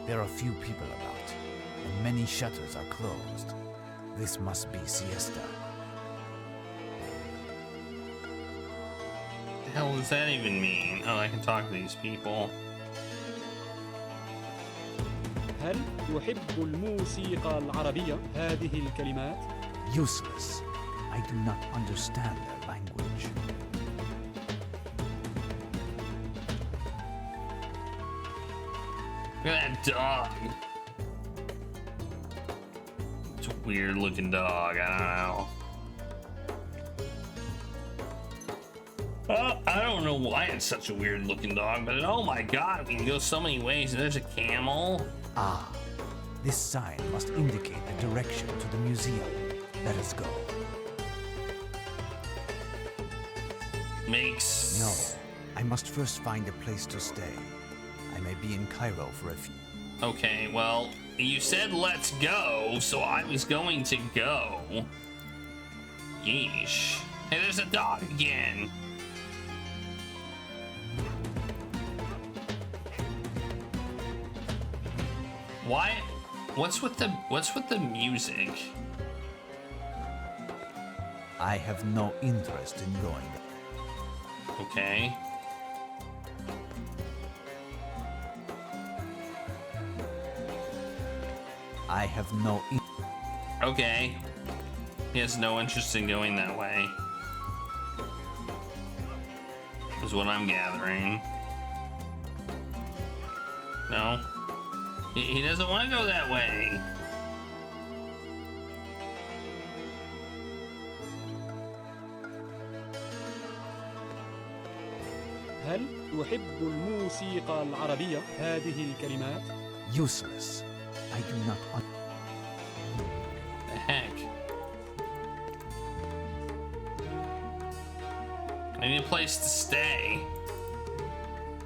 There are few people about, and many shutters are closed. This must be siesta. What the hell does that even mean? Oh, I can talk to these people. هل يحب الموسيقى العربية هذه الكلمات؟ Useless. I do not understand their language. Look at that dog. It's a weird looking dog. I don't know. I don't know why it's such a weird looking dog, but oh my god, we can go so many ways. There's a camel. Ah, this sign must indicate the direction to the museum. Let us go. Makes... No, I must first find a place to stay. I may be in Cairo for a few... Okay, well, you said let's go, so I was going to go. Yeesh. Hey, there's a dog again. Why? What's with the music? I have no interest in going there. Okay. I have no Okay. He has no interest in going that way. Is what I'm gathering. No. He doesn't want to go that way. هل يحب الموسيقى العربية هذه الكلمات؟ Useless. I do not The heck? I need a place to stay.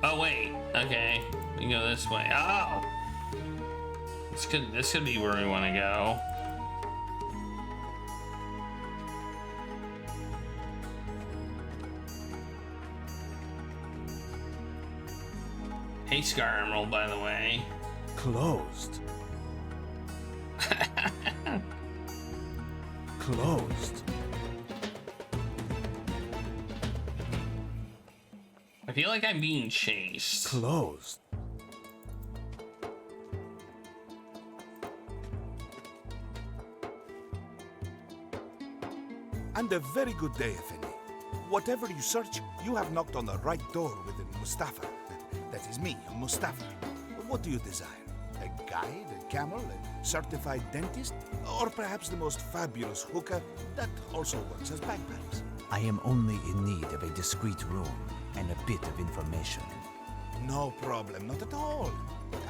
Oh wait, okay. We can go this way. Oh! This could be where we want to go. Hey, Scar Emerald, by the way. Closed. Closed. I feel like I'm being chased. Closed. And a very good day, Effendi. Whatever you search, you have knocked on the right door within Mustafa. That is me, Mustafa. What do you desire? A guide, a camel, a certified dentist, or perhaps the most fabulous hookah that also works as bagpipes? I am only in need of a discreet room and a bit of information. No problem, not at all.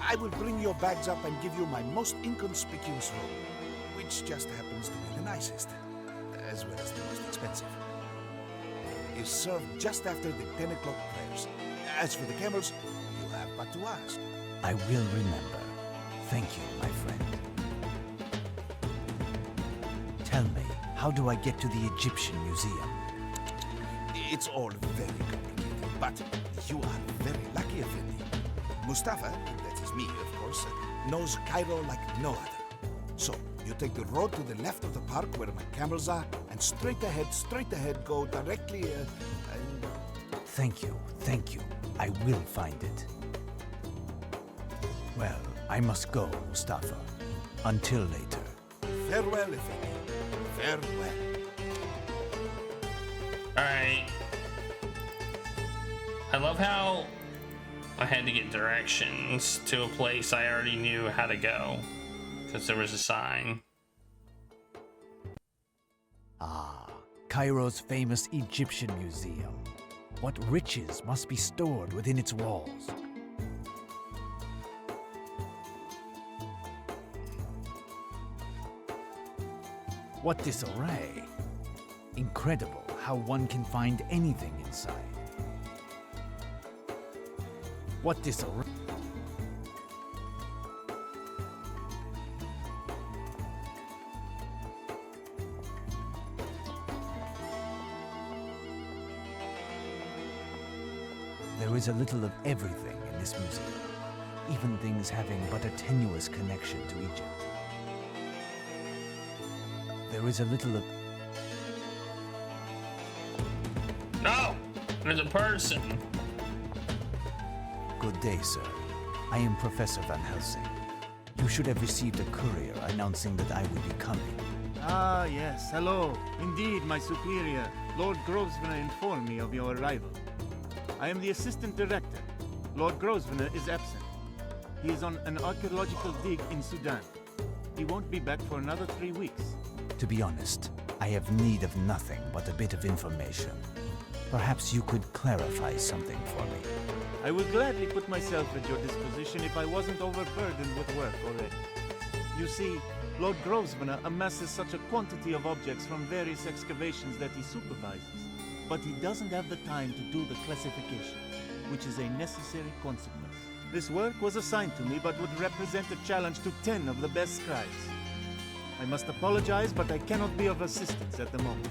I will bring your bags up and give you my most inconspicuous room, which just happens to be the nicest, as well as the most expensive. Is served just after the 10 o'clock prayers. As for the camels, you have but to ask. I will remember. Thank you, my friend. Tell me, how do I get to the Egyptian Museum? It's all very complicated, but you are very lucky, Effendi. Mustafa, that is me, of course, knows Cairo like no other. So, you take the road to the left of the park where my camels are, and straight ahead, go directly, Thank you. I will find it. Well, I must go, Mustafa. Until later. Farewell, Effendi. Farewell. Alright. I love how I had to get directions to a place I already knew how to go, because there was a sign. Ah, Cairo's famous Egyptian Museum. What riches must be stored within its walls? What disarray! Incredible how one can find anything inside. What disarray! is a little of everything in this museum, even things having but a tenuous connection to Egypt. There is a little of... No! There's a person! Good day, sir. I am Professor Van Helsing. You should have received a courier announcing that I would be coming. Ah, yes. Hello. Indeed, my superior, Lord Grosvenor, informed me of your arrival. I am the assistant director. Lord Grosvenor is absent. He is on an archaeological dig in Sudan. He won't be back for another 3 weeks. To be honest, I have need of nothing but a bit of information. Perhaps you could clarify something for me. I would gladly put myself at your disposition if I wasn't overburdened with work already. You see, Lord Grosvenor amasses such a quantity of objects from various excavations that he supervises, but he doesn't have the time to do the classification, which is a necessary consequence. This work was assigned to me but would represent a challenge to 10 of the best scribes. I must apologize, but I cannot be of assistance at the moment.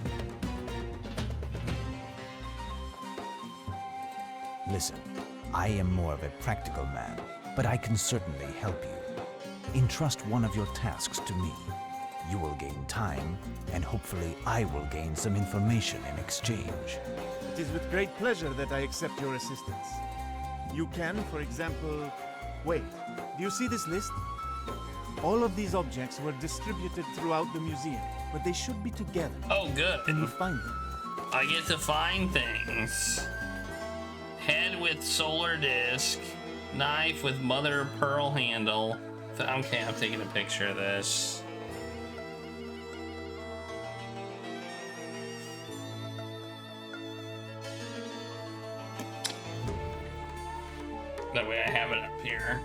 Listen, I am more of a practical man, but I can certainly help you. Entrust one of your tasks to me. You will gain time, and hopefully I will gain some information in exchange. It is with great pleasure that I accept your assistance. You can, for example... Wait, do you see this list? All of these objects were distributed throughout the museum, but they should be together. Oh, good. Can you find them? I get to find things. Head with solar disc. Knife with mother of pearl handle. Okay, I'm taking a picture of this. That way I have it up here.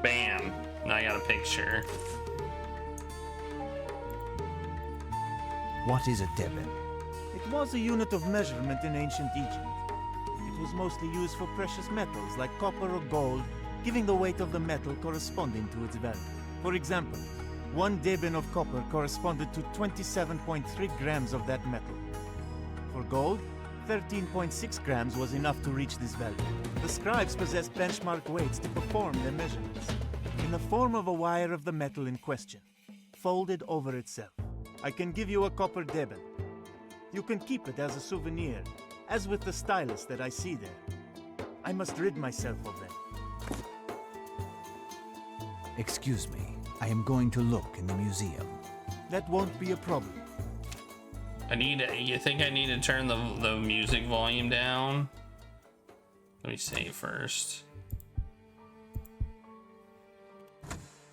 Bam. Now I got a picture. What is a deben? It was a unit of measurement in ancient Egypt. It was mostly used for precious metals like copper or gold, giving the weight of the metal corresponding to its value. For example, 1 deben of copper corresponded to 27.3 grams of that metal. For gold, 13.6 grams was enough to reach this value. The scribes possessed benchmark weights to perform their measurements, in the form of a wire of the metal in question, folded over itself. I can give you a copper deben. You can keep it as a souvenir, as with the stylus that I see there. I must rid myself of them. Excuse me, I am going to look in the museum. That won't be a problem. You think I need to turn the music volume down? Let me save first.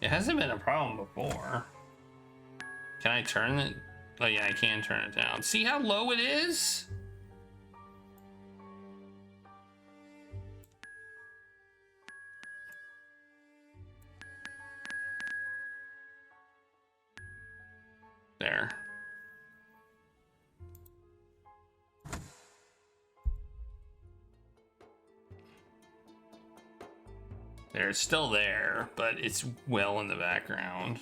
It hasn't been a problem before. Can I turn it? Oh yeah, I can turn it down. See how low it is? There. There, it's still there, but it's well in the background.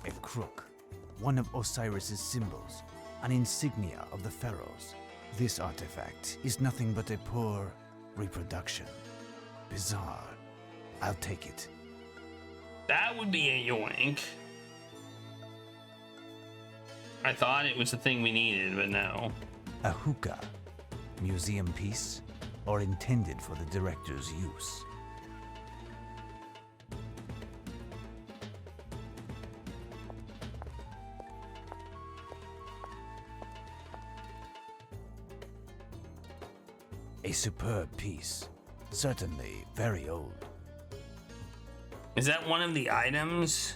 A crook, one of Osiris's symbols, an insignia of the pharaohs. This artifact is nothing but a poor reproduction. Bizarre. I'll take it. That would be a yoink. I thought it was the thing we needed, but no. A hookah. Museum piece, or intended for the director's use. A superb piece. Certainly very old. Is that one of the items?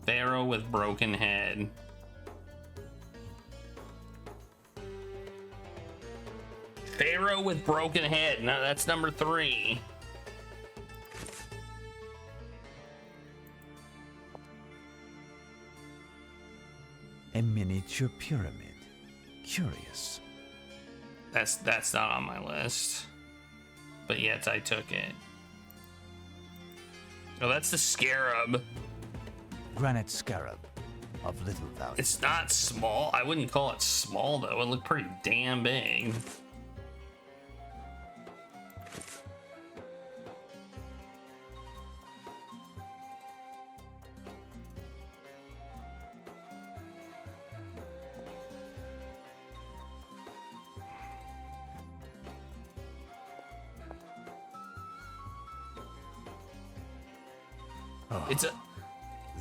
Pharaoh with broken head. Pharaoh with broken head. No, that's number 3. miniature pyramid. Curious. That's not on my list. But yet I took it. Oh, that's the scarab. Granite scarab of little value. It's not small. I wouldn't call it small though. It looked pretty damn big.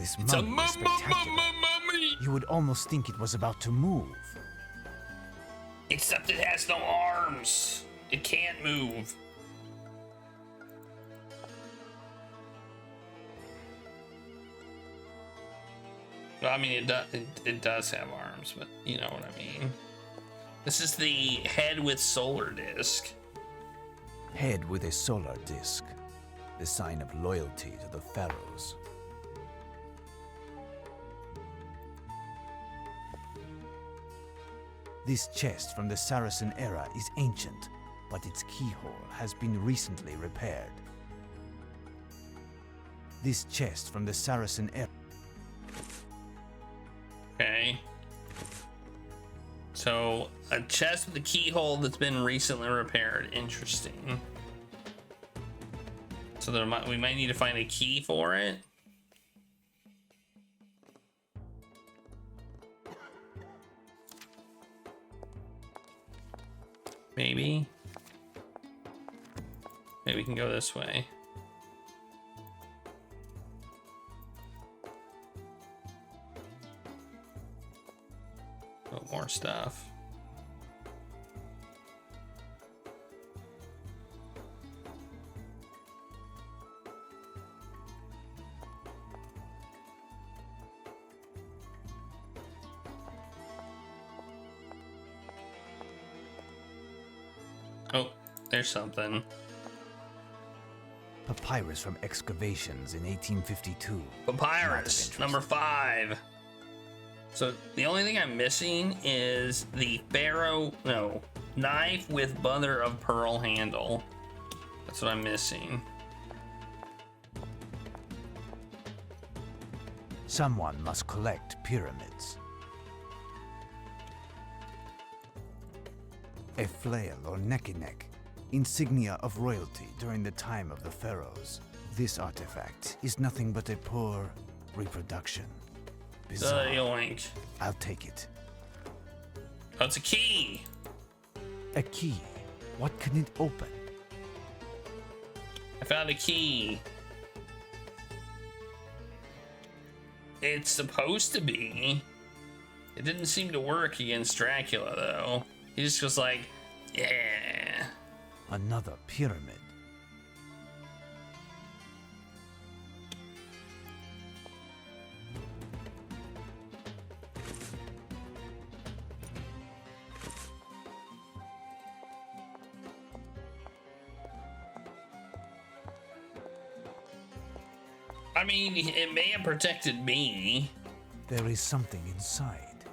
This It's a mummy is spectacular. mummy. You would almost think it was about to move. Except it has no arms. It can't move. Well, I mean, it does have arms, but you know what I mean. This is the head with solar disc. Head with a solar disc. The sign of loyalty to the pharaohs. This chest from the Saracen era is ancient, but its keyhole has been recently repaired. This chest from the Saracen era. Okay. So, a chest with a keyhole that's been recently repaired. Interesting. So we might need to find a key for it. Maybe. Maybe we can go this way. Oh, more stuff. Oh, there's something. Papyrus from excavations in 1852. Papyrus, number 5. So the only thing I'm missing is the knife with mother of pearl handle. That's what I'm missing. Someone must collect pyramids. A flail or neck, insignia of royalty during the time of the pharaohs. This artifact is nothing but a poor reproduction. Bizarre. Yoink. I'll take it. Oh, it's a key. A key. What can it open? I found a key. It's supposed to be. It didn't seem to work against Dracula, though. He just was like, yeah. Another pyramid. I mean, it may have protected me. There is something inside.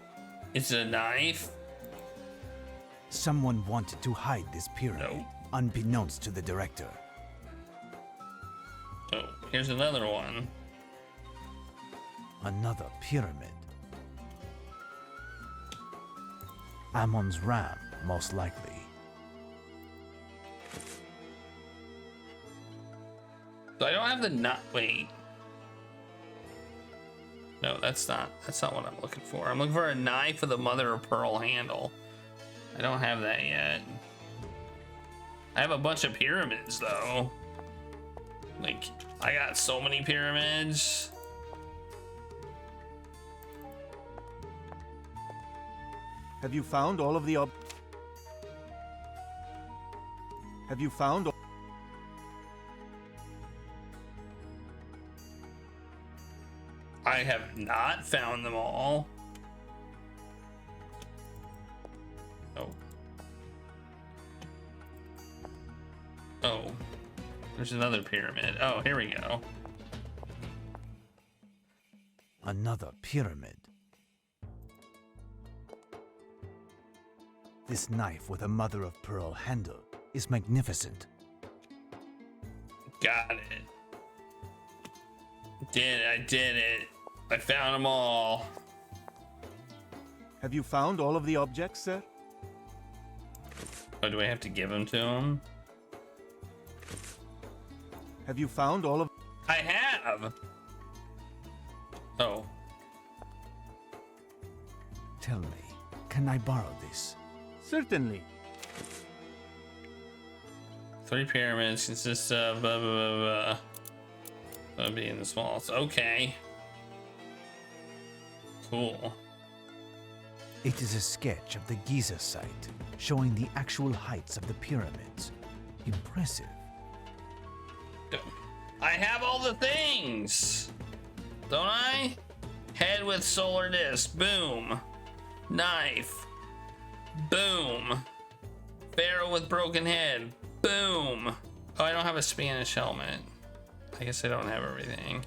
It's a knife. Someone wanted to hide this pyramid, No. unbeknownst to the director. Oh, here's another one. Another pyramid. Ammon's ram, most likely. So I don't have the wait. No, that's not what I'm looking for. I'm looking for a knife with a mother of pearl handle. I don't have that yet. I have a bunch of pyramids though. Like, I got so many pyramids. Have you found all of the Have you found I have not found them all. Oh. Oh. There's another pyramid. Oh, here we go. Another pyramid. This knife with a mother of pearl handle is magnificent. Got it. I did it. I found them all. Have you found all of the objects, sir? Oh, do I have to give them to him? Have you found all of... I have. Oh. Tell me, can I borrow this? Certainly. 3 pyramids consist of blah, blah, blah, blah. Being the smallest. Okay. Cool. It is a sketch of the Giza site, showing the actual heights of the pyramids. Impressive. I have all the things, don't I? Head with solar disc, boom. Knife, boom. Pharaoh with broken head, boom. Oh, I don't have a Spanish helmet. I guess I don't have everything.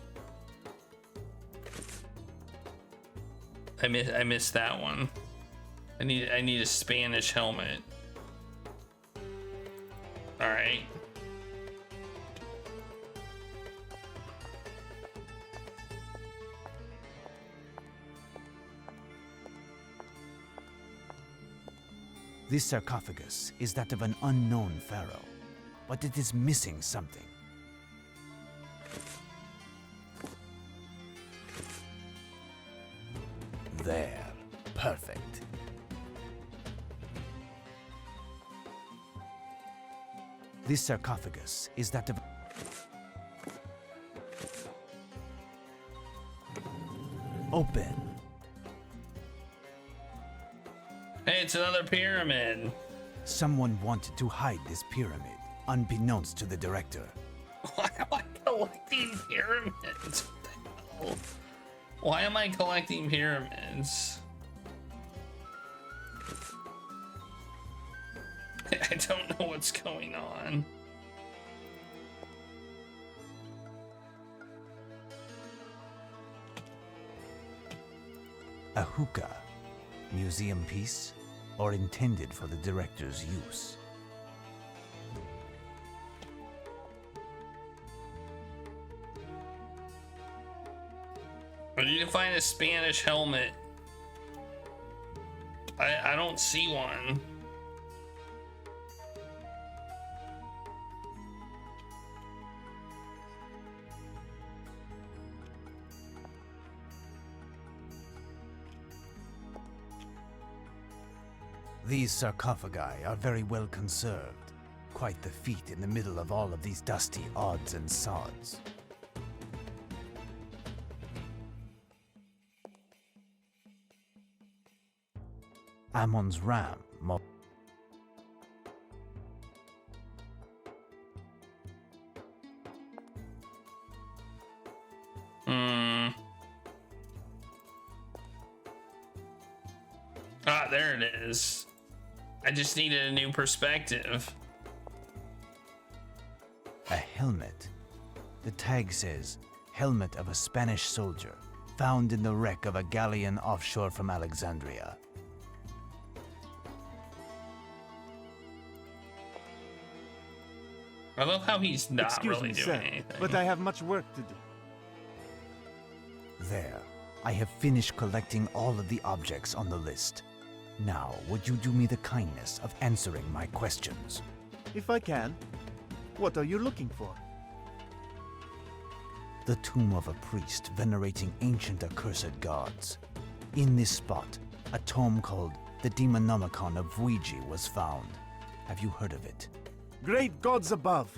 I missed that one. I need a Spanish helmet. All right. This sarcophagus is that of an unknown pharaoh, but it is missing something. There. Perfect. This sarcophagus is that of... Open. Hey, it's another pyramid. Someone wanted to hide this pyramid, unbeknownst to the director. Why am I collecting pyramids? What the hell? Why am I collecting pyramids? I don't know what's going on. A hookah, museum piece, or intended for the director's use. I need to find a Spanish helmet. I don't see one. These sarcophagi are very well conserved. Quite the feat in the middle of all of these dusty odds and sods. Ammon's ram. Ah, there it is. I just needed a new perspective. A helmet. The tag says, helmet of a Spanish soldier, found in the wreck of a galleon offshore from Alexandria. I love how he's not Excuse really me, doing sir, anything. but I have much work to do. There. I have finished collecting all of the objects on the list. Now, would you do me the kindness of answering my questions? If I can. What are you looking for? The tomb of a priest venerating ancient accursed gods. In this spot, a tome called the Demonomicon of Ouija was found. Have you heard of it? Great gods above!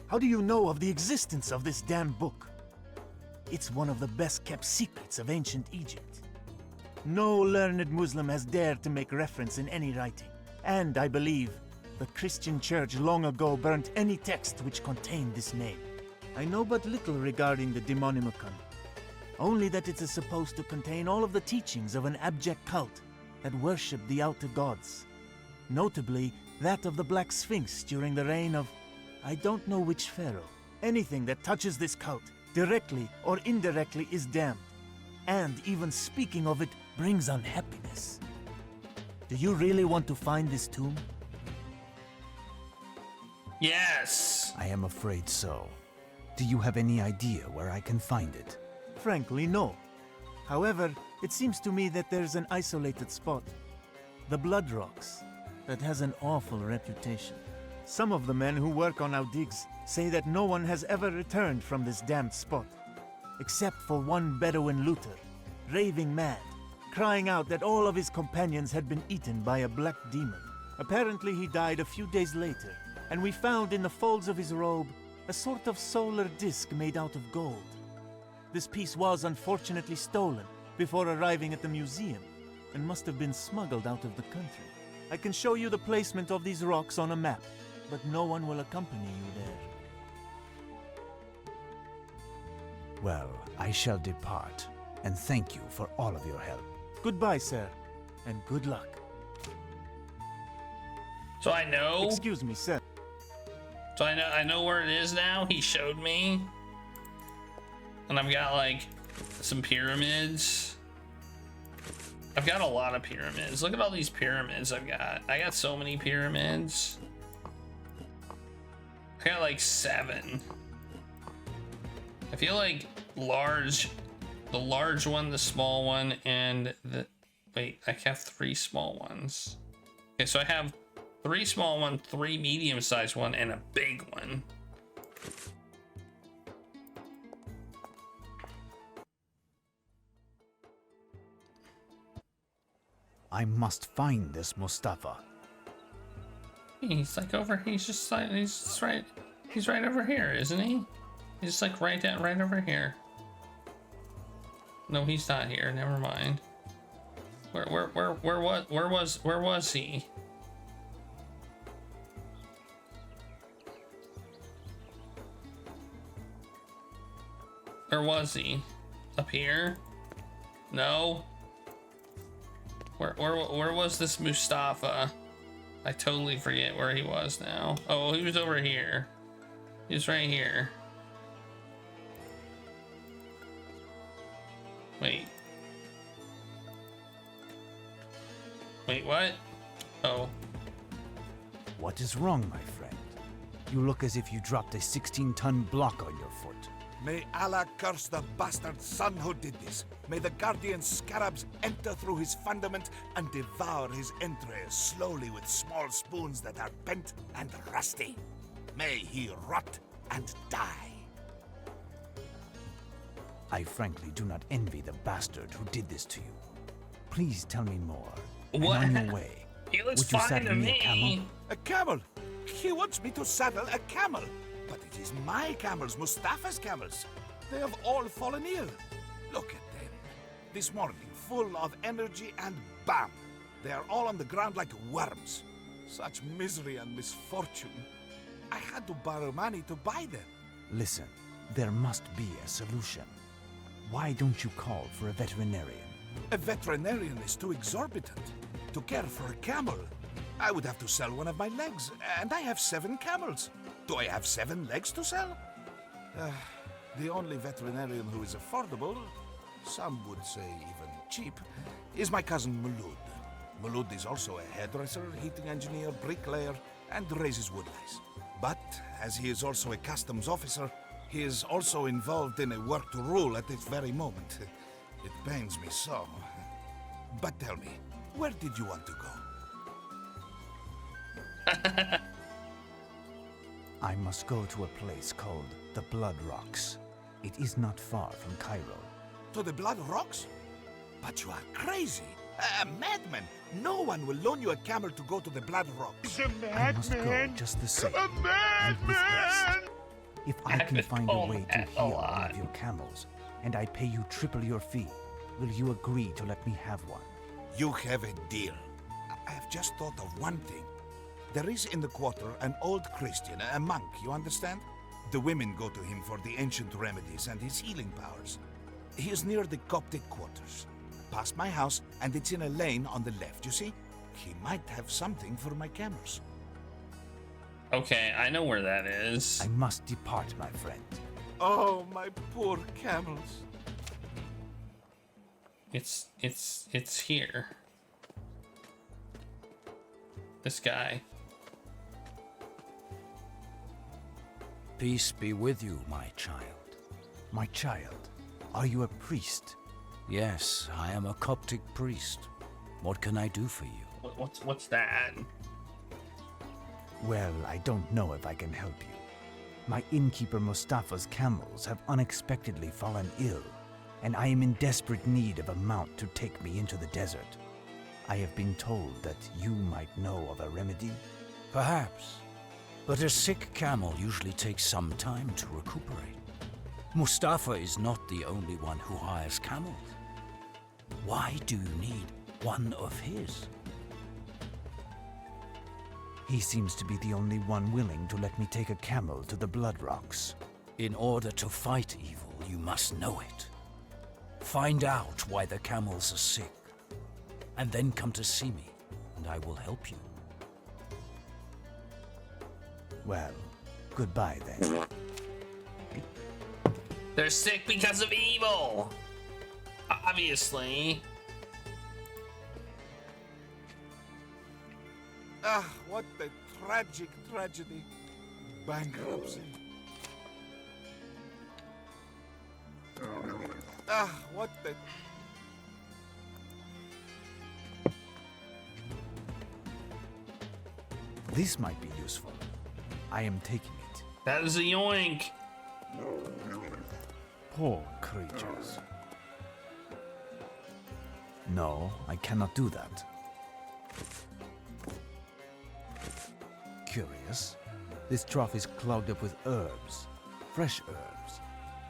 How do you know of the existence of this damn book? It's one of the best kept secrets of ancient Egypt. No learned Muslim has dared to make reference in any writing. And I believe the Christian church long ago burnt any text which contained this name. I know but little regarding the Demonomicon. Only that it is supposed to contain all of the teachings of an abject cult that worshipped the outer gods. Notably, that of the Black Sphinx during the reign of I don't know which pharaoh. Anything that touches this cult, directly or indirectly, is damned. And even speaking of it brings unhappiness. Do you really want to find this tomb? Yes. I am afraid so. Do you have any idea where I can find it? Frankly, no. However, it seems to me that there's an isolated spot. The Blood Rocks. That has an awful reputation. Some of the men who work on our digs say that no one has ever returned from this damned spot. Except for one Bedouin looter, raving mad, crying out that all of his companions had been eaten by a black demon. Apparently he died a few days later, and we found in the folds of his robe a sort of solar disk made out of gold. This piece was unfortunately stolen before arriving at the museum, and must have been smuggled out of the country. I can show you the placement of these rocks on a map, but no one will accompany you there. Well, I shall depart, and thank you for all of your help. Goodbye, sir, and good luck. So I know. Excuse me, sir. So I know where it is now. He showed me. And I've got like some pyramids. I've got a lot of pyramids. Look at all these pyramids I've got. I got so many pyramids. I got like 7. I feel like the large one, the small one, and the, wait, I have 3 small ones. Okay, so I have 3 small ones, 3 medium-sized one, and a big one. I must find this Mustafa. He's like over. He's right over here, isn't he? He's just like right over here. No, he's not here. Never mind. Where was he? Where was he? Up here? No. Where was this Mustafa? I totally forget where he was now. Oh, he was over here. He was right here. Wait. Wait, what? Oh. What is wrong, my friend? You look as if you dropped a 16-ton block on your foot. May Allah curse the bastard son who did this. May the guardian scarabs enter through his fundament and devour his entrails slowly with small spoons that are bent and rusty. May he rot and die. I frankly do not envy the bastard who did this to you. Please tell me more. What? And on your way, He looks would you fine saddle to me me. a camel? A camel? He wants me to saddle a camel. But it is my camels, Mustafa's camels. They have all fallen ill. Look at them. This morning, full of energy, and bam! They are all on the ground like worms. Such misery and misfortune. I had to borrow money to buy them. Listen, there must be a solution. Why don't you call for a veterinarian? A veterinarian is too exorbitant. To care for a camel, I would have to sell one of my legs, and I have 7 camels. Do I have 7 legs to sell? The only veterinarian who is affordable, some would say even cheap, is my cousin Mulud. Mulud is also a hairdresser, heating engineer, bricklayer, and raises woodlice. But, as he is also a customs officer, he is also involved in a work to rule at this very moment. It pains me so. But tell me, where did you want to go? I must go to a place called the Blood Rocks. It is not far from Cairo. To the Blood Rocks? But you are crazy. A madman. No one will loan you a camel to go to the Blood Rocks. I must go just the same. And with haste. If I can find a way to heal one of your camels, and I pay you triple your fee, will you agree to let me have one? You have a deal. I have just thought of one thing. There is in the quarter an old Christian, a monk, you understand? The women go to him for the ancient remedies and his healing powers. He is near the Coptic quarters. Past my house, and it's in a lane on the left, you see? He might have something for my camels. Okay, I know where that is. I must depart, my friend. Oh, my poor camels. It's here. This guy. Peace be with you, my child. My child, are you a priest? Yes, I am a Coptic priest. What can I do for you? What's that? Well, I don't know if I can help you. My innkeeper Mustafa's camels have unexpectedly fallen ill, and I am in desperate need of a mount to take me into the desert. I have been told that you might know of a remedy. Perhaps. But a sick camel usually takes some time to recuperate. Mustafa is not the only one who hires camels. Why do you need one of his? He seems to be the only one willing to let me take a camel to the Blood Rocks. In order to fight evil, you must know it. Find out why the camels are sick, and then come to see me, and I will help you. Well, goodbye then. They're sick because of evil. Obviously. Ah, what a tragic tragedy. Bankruptcy. Ah, what a... This might be useful. I am taking it. That is a yoink. Poor creatures. No, I cannot do that. Curious. This trough is clogged up with herbs. Fresh herbs.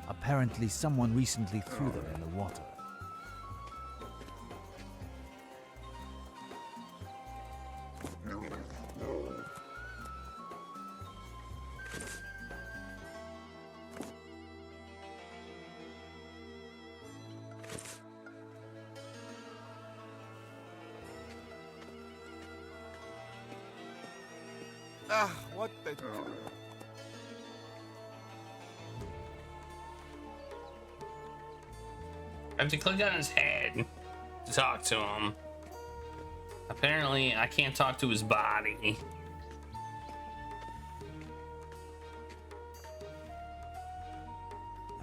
Apparently someone recently threw them in the water. Ah, what a... I have to click on his head to talk to him. Apparently, I can't talk to his body.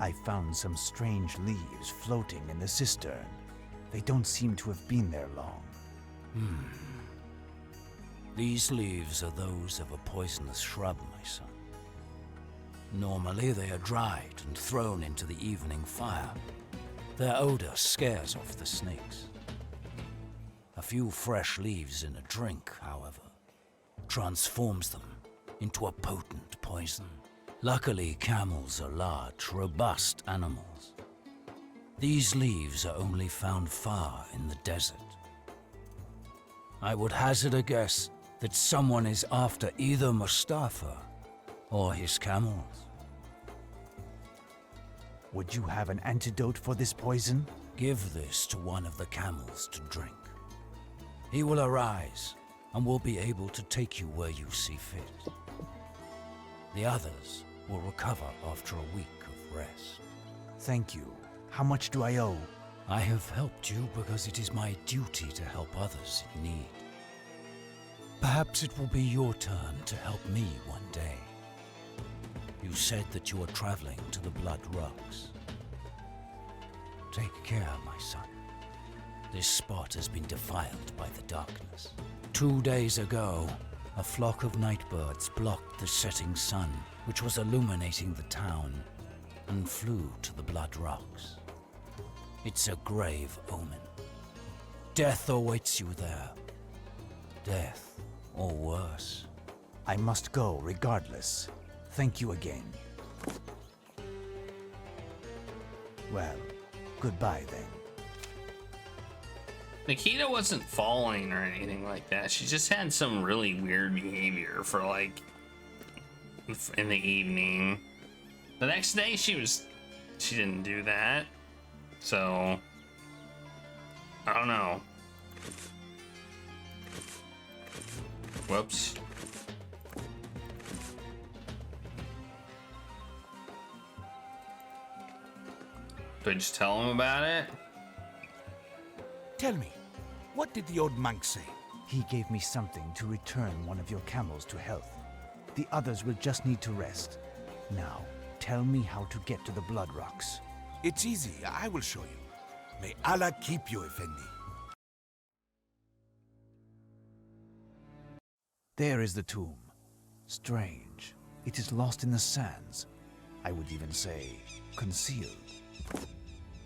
I found some strange leaves floating in the cistern. They don't seem to have been there long. These leaves are those of a poisonous shrub, my son. Normally they are dried and thrown into the evening fire. Their odor scares off the snakes. A few fresh leaves in a drink, however, transforms them into a potent poison. Luckily, camels are large, robust animals. These leaves are only found far in the desert. I would hazard a guess that someone is after either Mustafa or his camels. Would you have an antidote for this poison? Give this to one of the camels to drink. He will arise and will be able to take you where you see fit. The others will recover after a week of rest. Thank you. How much do I owe? I have helped you because it is my duty to help others in need. Perhaps it will be your turn to help me one day. You said that you are traveling to the Blood Rocks. Take care, my son. This spot has been defiled by the darkness. 2 days ago, a flock of nightbirds blocked the setting sun, which was illuminating the town, and flew to the Blood Rocks. It's a grave omen. Death awaits you there. Death, or worse. I must go regardless. Thank you again. Well, goodbye then. Nikita wasn't falling or anything like that. She just had some really weird behavior for like in the evening. The next day she didn't do that. So I don't know. Whoops. Do I just tell him about it? Tell me, what did the old monk say? He gave me something to return one of your camels to health. The others will just need to rest. Now, tell me how to get to the Blood Rocks. It's easy. I will show you. May Allah keep you, Effendi. There is the tomb. Strange. It is lost in the sands. I would even say concealed.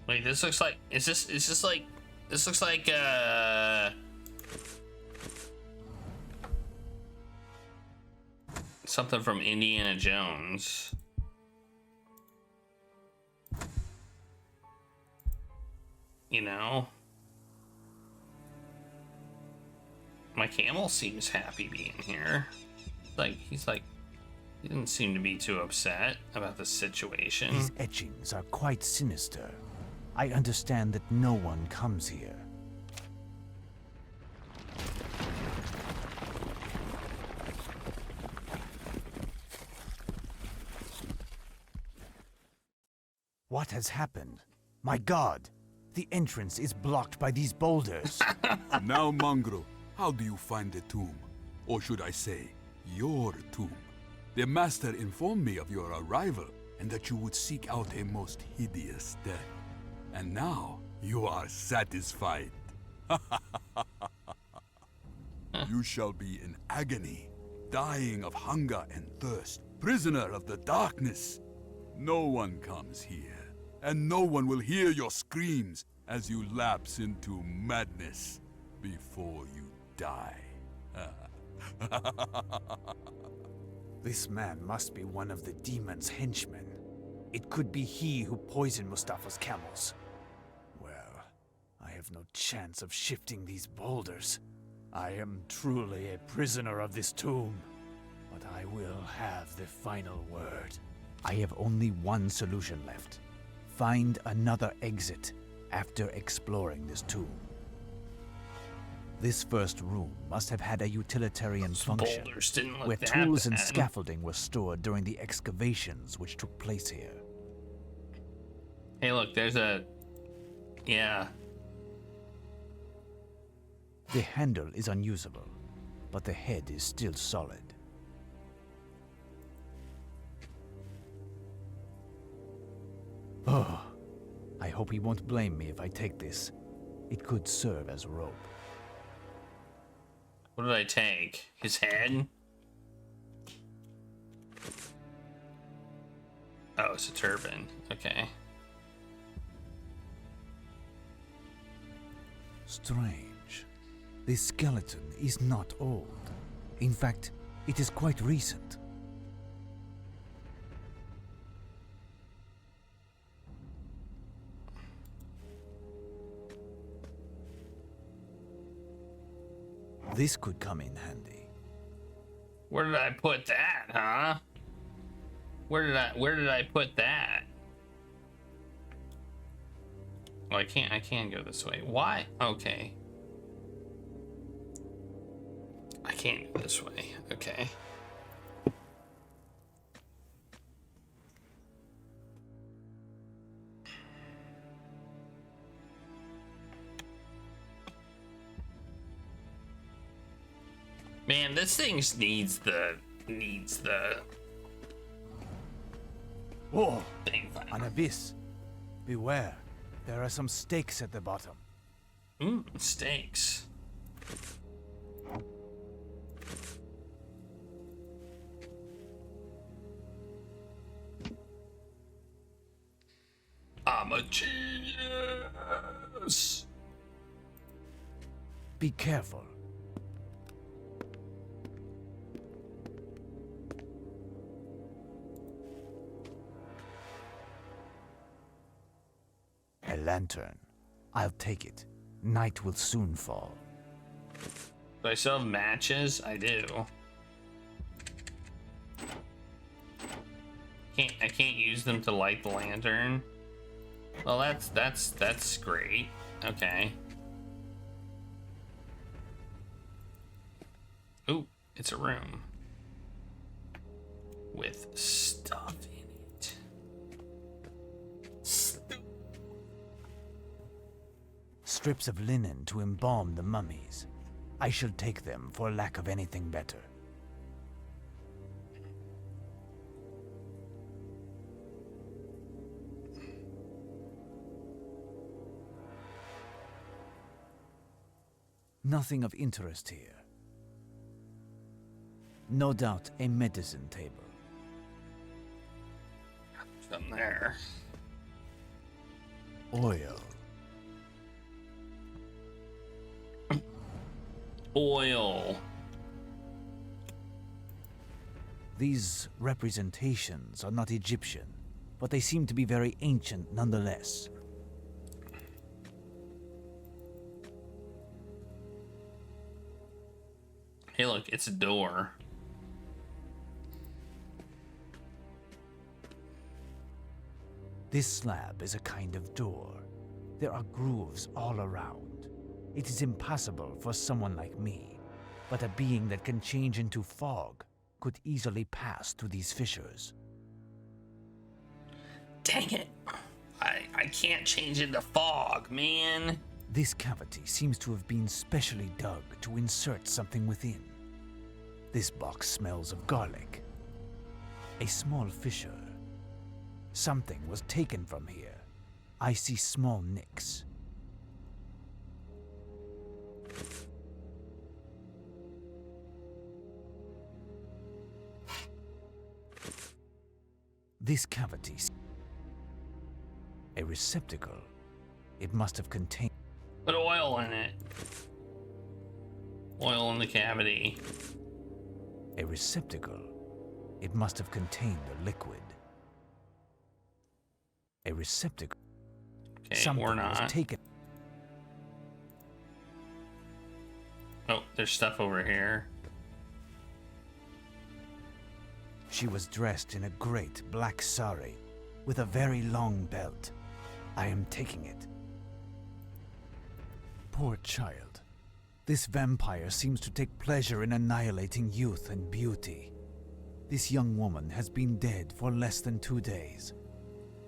Wait, this looks like, this looks like, something from Indiana Jones. You know? My camel seems happy being here. He didn't seem to be too upset about the situation. These etchings are quite sinister. I understand that no one comes here. What has happened? My God! The entrance is blocked by these boulders. Now, Mangro, how do you find the tomb? Or should I say, your tomb? The master informed me of your arrival, and that you would seek out a most hideous death. And now, you are satisfied. You shall be in agony, dying of hunger and thirst, prisoner of the darkness. No one comes here, and no one will hear your screams as you lapse into madness before you die. This man must be one of the demon's henchmen. It could be he who poisoned Mustafa's camels. Well, I have no chance of shifting these boulders. I am truly a prisoner of this tomb, but I will have the final word. I have only one solution left. Find another exit after exploring this tomb. This first room must have had a utilitarian function, Boulders didn't look where that tools and bad. scaffolding were stored during the excavations which took place here. Hey, look, there's a... Yeah. The handle is unusable, but the head is still solid. Oh, I hope he won't blame me if I take this. It could serve as rope. What did I take? His head? Oh, it's a turban. Okay. Strange. This skeleton is not old. In fact, it is quite recent. This could come in handy. Where did I put that, huh? Where did I put that? Oh, I can't go this way. Why? Okay. I can't go this way. Okay. Man, this thing needs the Whoa! thing. An abyss. Beware. There are some stakes at the bottom. Steaks. I'm a genius. Be careful. A lantern. I'll take it. Night will soon fall. Do I still have matches? I do. I can't use them to light the lantern. Well, that's great. Okay. Ooh, it's a room with stuff in it. Strips of linen to embalm the mummies. I shall take them for lack of anything better. Nothing of interest here. No doubt a medicine table. Something there. Oil. Oil. These representations are not Egyptian, but they seem to be very ancient nonetheless. Hey, look, it's a door. This slab is a kind of door. There are grooves all around. It is impossible for someone like me, but a being that can change into fog could easily pass through these fissures. Dang it. I can't change into fog, man. This cavity seems to have been specially dug to insert something within. This box smells of garlic. A small fissure. Something was taken from here. I see small nicks. This cavity. A receptacle. It must have contained. Put oil in it. Oil in the cavity. A receptacle. It must have contained a liquid. A receptacle. Okay, Something or not. was taken. Oh, there's stuff over here. She was dressed in a great black sari with a very long belt. I am taking it. Poor child. This vampire seems to take pleasure in annihilating youth and beauty. This young woman has been dead for less than 2 days.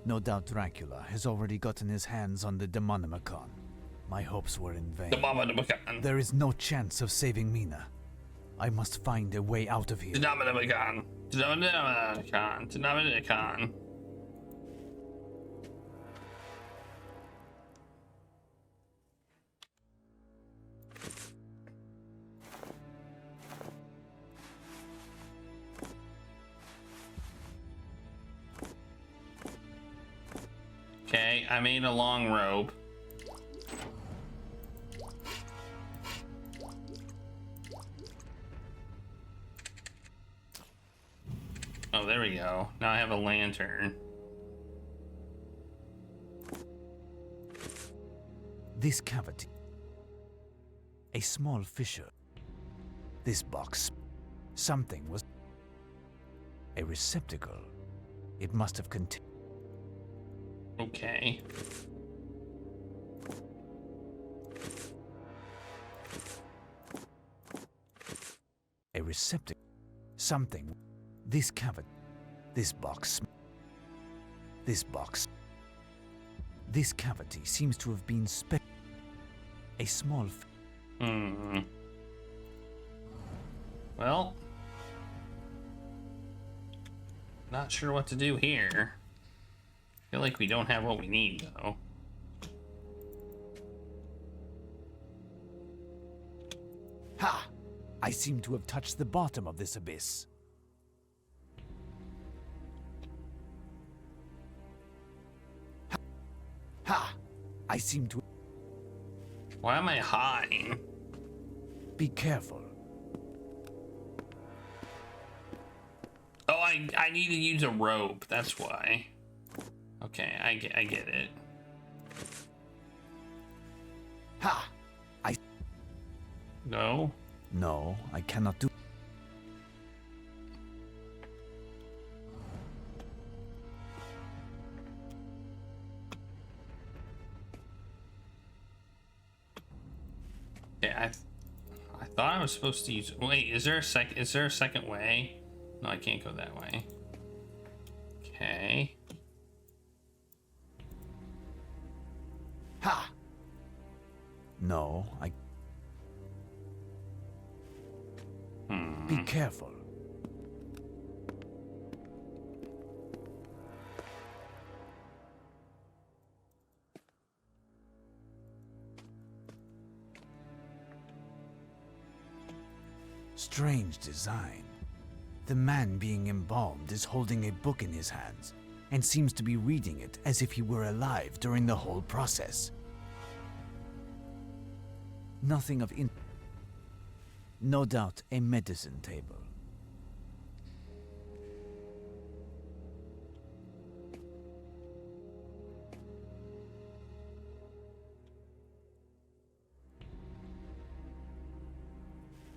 No doubt Dracula has already gotten his hands on the Demonomicon. My hopes were in vain. Demonomicon. There is no chance of saving Mina. I must find a way out of here. Demonomicon. Demonomicon. Demonomicon. Okay, I made a long rope. Oh, there we go. Now I have a lantern. This cavity. A small fissure. This box. Something was. A receptacle. It must have contained. Okay. A receptacle. Something. This cavity. This box. This box. This cavity seems to have been a small. Well. Not sure what to do here. I feel like we don't have what we need, though. Ha! I seem to have touched the bottom of this abyss. Ha! I seem to. Why am I high? Be careful. Oh, I need to use a rope. That's why. Okay, I get it. Ha! No? No, I cannot do. Okay, I thought I was supposed to use. Wait, is there a second way? No, I can't go that way. Okay. Ha! No, Be careful. Strange design. The man being embalmed is holding a book in his hands and seems to be reading it as if he were alive during the whole process. Nothing of no doubt a medicine table.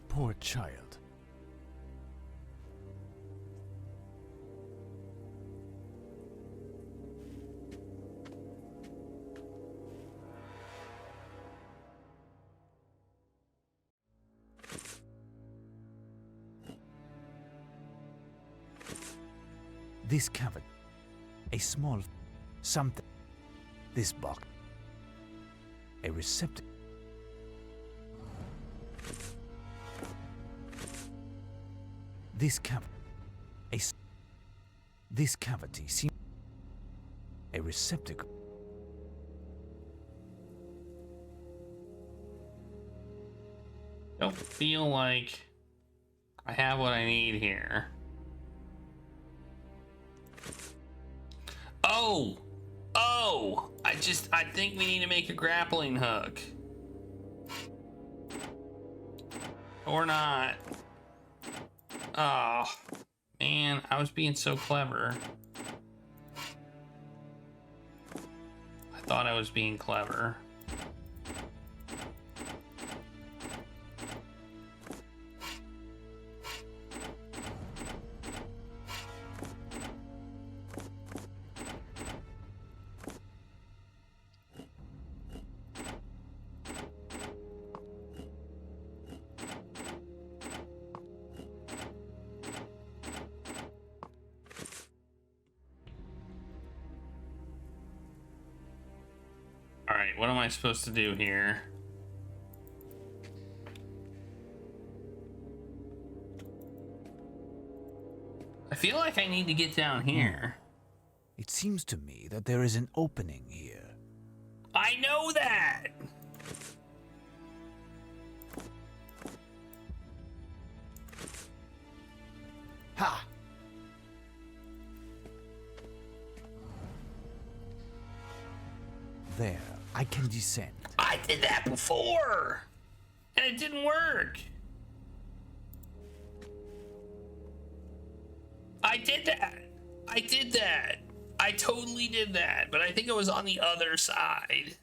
Poor child. This cavity, a small something. This box, a receptacle. This cavity, this cavity seems a receptacle. Don't feel like I have what I need here. Oh, I think we need to make a grappling hook. Or not. Oh, man, I was being so clever. I thought I was being clever. Alright, what am I supposed to do here? I feel like I need to get down here. It seems to me that there is an opening here. I know that! Ha! There, I can descend. I did that before! And it didn't work! I did that! I did that! I totally did that, but I think it was on the other side.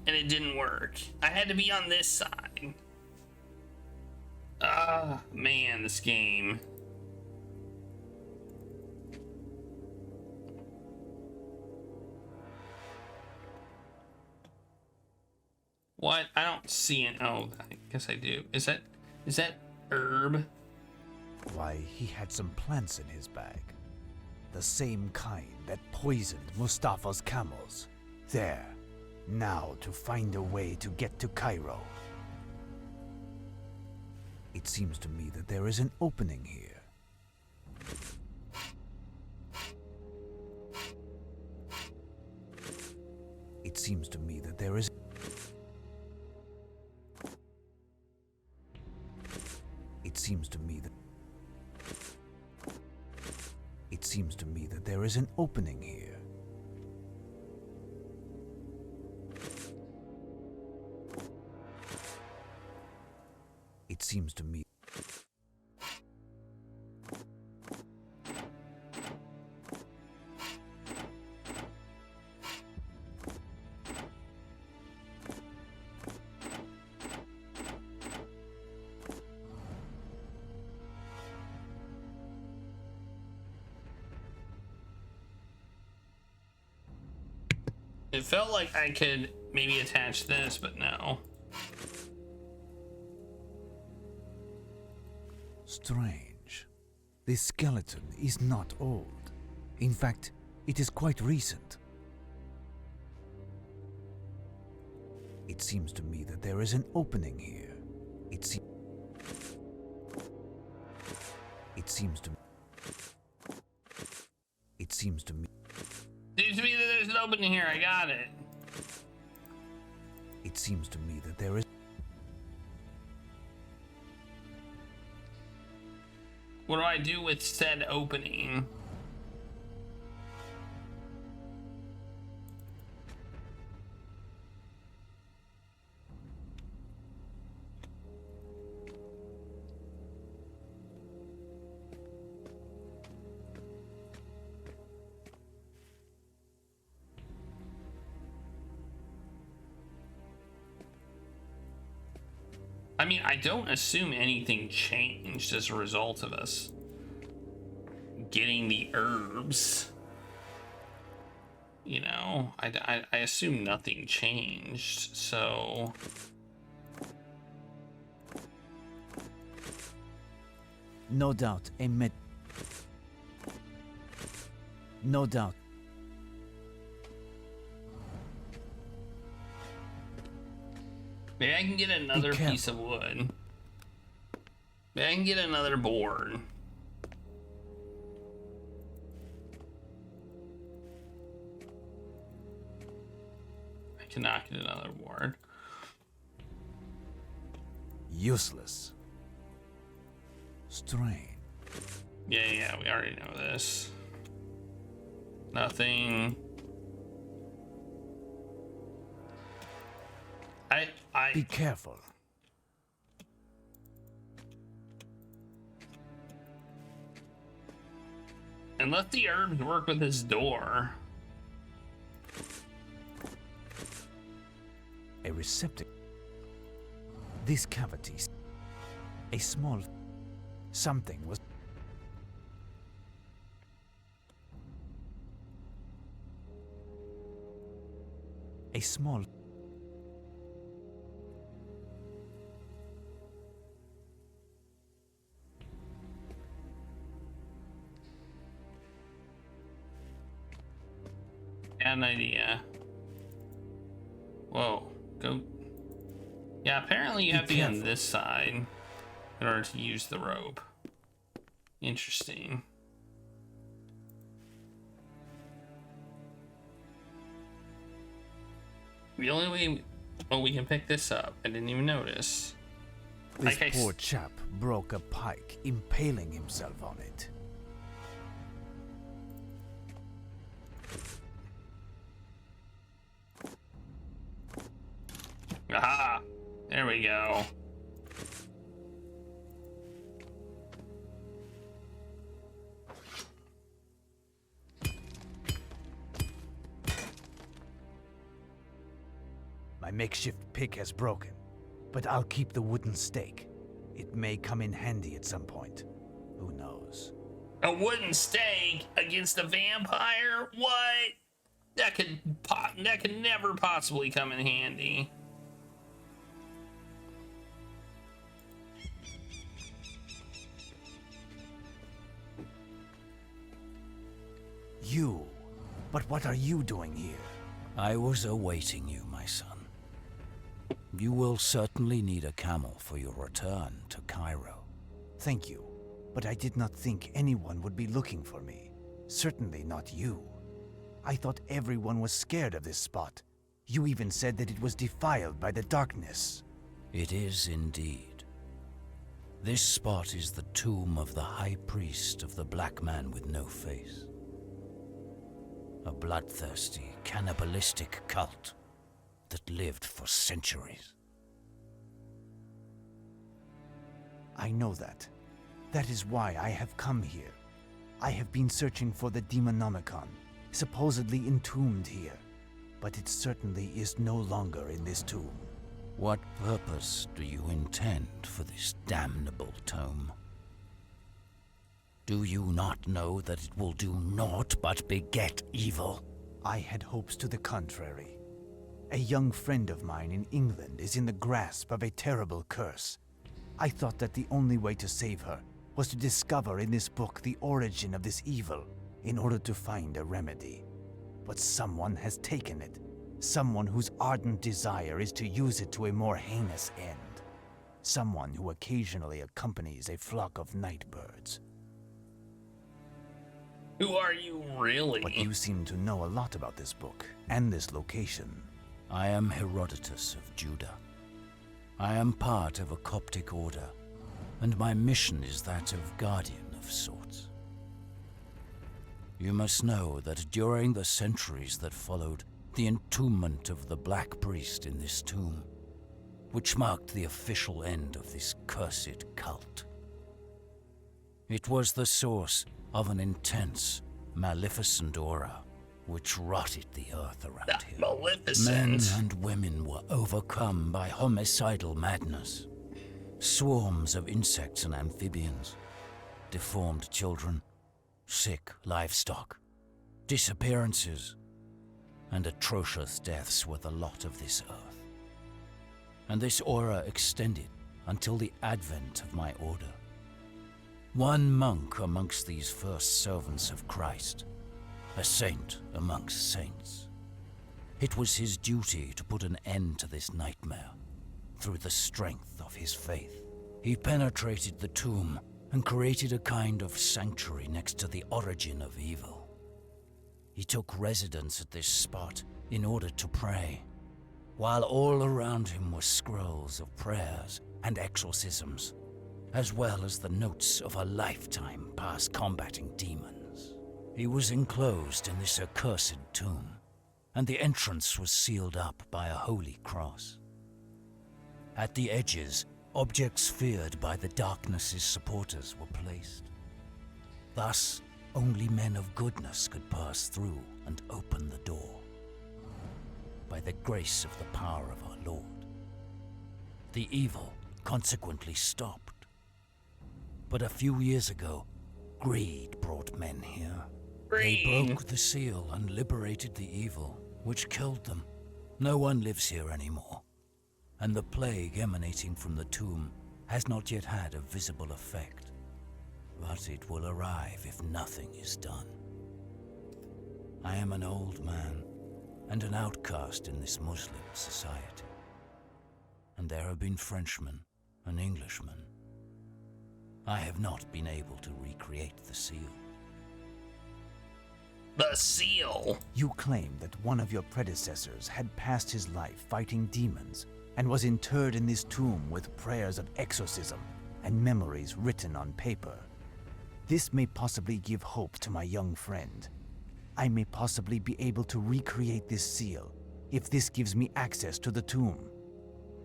And it didn't work. I had to be on this side. Ah, man, this game. What? I don't see it. Oh, I guess I do. Is that herb? Why, he had some plants in his bag. The same kind that poisoned Mustafa's camels. There. Now to find a way to get to Cairo. It seems to me that there is an opening here. It seems to me that there is... It seems to me that... It seems to me that there is an opening here. It seems to me... It felt like I could maybe attach this, but no. Strange. This skeleton is not old. In fact, it is quite recent. It seems to me that there is an opening here. It seems... It seems to me. It seems to me. Seems to me that there's an opening here. I got it. It seems to me that there is. What do I do with said opening? I mean, I don't assume anything changed as a result of us getting the herbs. You know, I assume nothing changed, so... No doubt, No doubt. Maybe I can get another piece of wood. Maybe I can get another board. I cannot get another board. Useless. Strange. Yeah, we already know this. Nothing. Be careful. And let the herbs work with his door. A receptacle. These cavities. A small. Something was. A small. Got an idea. Whoa, go. Yeah, apparently you have to be on this side in order to use the rope. Interesting. The only way... Oh, we can pick this up. I didn't even notice. This poor chap broke a pike, impaling himself on it. Aha! There we go. My makeshift pick has broken, but I'll keep the wooden stake. It may come in handy at some point. Who knows? A wooden stake against a vampire? What? That could never possibly come in handy. You? But what are you doing here? I was awaiting you, my son. You will certainly need a camel for your return to Cairo. Thank you, but I did not think anyone would be looking for me. Certainly not you. I thought everyone was scared of this spot. You even said that it was defiled by the darkness. It is indeed. This spot is the tomb of the high priest of the black man with no face. A bloodthirsty, cannibalistic cult that lived for centuries. I know that. That is why I have come here. I have been searching for the Demonomicon, supposedly entombed here, but it certainly is no longer in this tomb. What purpose do you intend for this damnable tome? Do you not know that it will do naught but beget evil? I had hopes to the contrary. A young friend of mine in England is in the grasp of a terrible curse. I thought that the only way to save her was to discover in this book the origin of this evil in order to find a remedy. But someone has taken it. Someone whose ardent desire is to use it to a more heinous end. Someone who occasionally accompanies a flock of night birds. Who are you really? But you seem to know a lot about this book and this location. I am Herodotus of Judah. I am part of a Coptic order, and my mission is that of guardian of sorts. You must know that during the centuries that followed the entombment of the Black Priest in this tomb, which marked the official end of this cursed cult, it was the source of an intense, maleficent aura which rotted the earth around That here. Maleficent. Men and women were overcome by homicidal madness. Swarms of insects and amphibians, deformed children, sick livestock, disappearances, and atrocious deaths were the lot of this earth. And this aura extended until the advent of my order. One monk amongst these first servants of Christ, a saint amongst saints. It was his duty to put an end to this nightmare through the strength of his faith. He penetrated the tomb and created a kind of sanctuary next to the origin of evil. He took residence at this spot in order to pray, while all around him were scrolls of prayers and exorcisms, as well as the notes of a lifetime past combating demons. He was enclosed in this accursed tomb, and the entrance was sealed up by a holy cross. At the edges, objects feared by the darkness's supporters were placed. Thus, only men of goodness could pass through and open the door. By the grace of the power of our Lord, the evil consequently stopped. But a few years ago, greed brought men here. They broke the seal and liberated the evil, which killed them. No one lives here anymore, and the plague emanating from the tomb has not yet had a visible effect. But it will arrive if nothing is done. I am an old man and an outcast in this Muslim society. And there have been Frenchmen and Englishmen. I have not been able to recreate the seal. The seal. You claim that one of your predecessors had passed his life fighting demons and was interred in this tomb with prayers of exorcism and memories written on paper. This may possibly give hope to my young friend. I may possibly be able to recreate this seal if this gives me access to the tomb.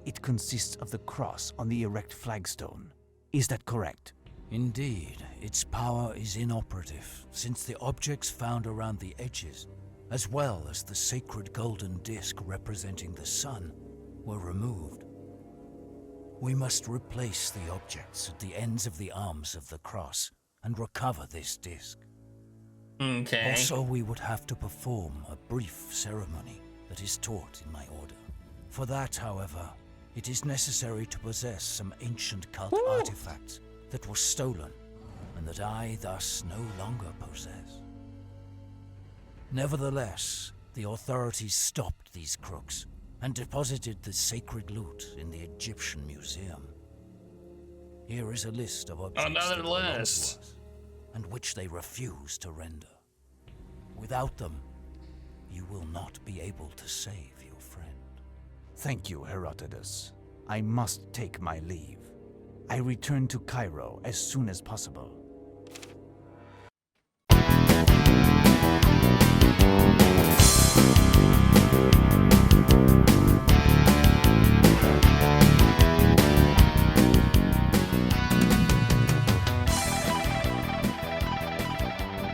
It consists of the cross on the erect flagstone. Is that correct? Indeed, its power is inoperative, since the objects found around the edges, as well as the sacred golden disc representing the sun, were removed. We must replace the objects at the ends of the arms of the cross and recover this disc. Okay. Also, we would have to perform a brief ceremony that is taught in my order. For that, however, it is necessary to possess some ancient cult artifacts that were stolen, and that I thus no longer possess. Nevertheless, the authorities stopped these crooks and deposited the sacred loot in the Egyptian Museum. Here is a list of objects Another that belong to list. us, and which they refuse to render. Without them, you will not be able to save your friend. Thank you, Herodotus. I must take my leave. I return to Cairo as soon as possible.